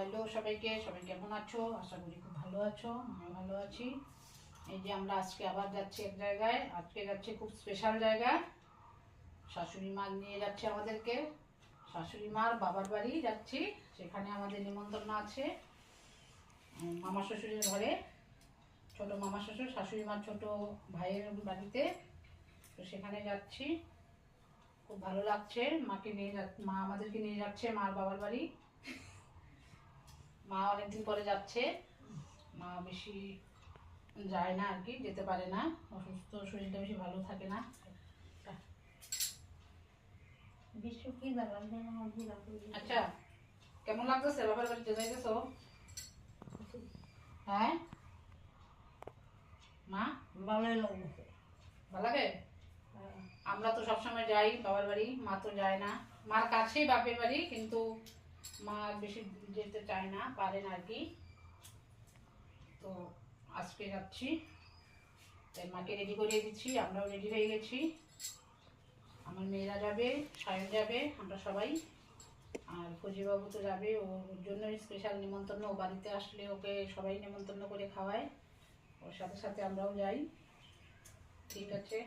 Hello সবাইকে, সবাই কেমন আছো? আশা করি খুব ভালো আছো। আমিও ভালো আছি। এই যে আমরা আজকে আবার যাচ্ছি এক জায়গায়। আজকে যাচ্ছি খুব স্পেশাল জায়গায়। শাশুড়ি মা নিয়ে যাচ্ছে আমাদেরকে। শাশুড়ি মার বাবার বাড়ি যাচ্ছি। সেখানে আমাদের নিমন্ত্রণ আছে মামা শ্বশুরের ঘরে। ছোট মামা শ্বশুর, শাশুড়ি মার ছোট ভাইয়ের বাড়িতে। তো সেখানে যাচ্ছি, খুব ভালো লাগছে। মাকে নিয়ে মা আমাদেরকে নিয়ে যাচ্ছে মার বাবার বাড়ি। মা অনেকদিন পরে যাচ্ছে। মা বেশি যায় না আর কি, যেতে পারে না, অসুস্থ, শরীরটা বেশি ভালো থাকে না। আচ্ছা, কেমন লাগতেছে বাবার বাড়িতে যাইতেছো? হ্যাঁ মা, ভালোই লাগছে। ভালো লাগে? আমরা তো সবসময় যাই বাবার বাড়ি, মা তো যায় না। মার কাছেই বাপের বাড়ি, কিন্তু মা বেশি যেতে চায় না, পারে না আর কি। তো আজকে যাচ্ছি, তাই মাকে রেডি করিয়ে দিচ্ছি। আমরাও রেডি হয়ে গেছি। আমার মেয়েরা যাবে, সায়ন যাবে, আমরা সবাই। আর ফজিবাবু তো যাবে, ওর জন্যই স্পেশাল নিমন্ত্রণ। ও বাড়িতে আসলে ওকে সবাই নিমন্ত্রণ করে খাওয়ায়, ওর সাথে সাথে আমরাও যাই। ঠিক আছে,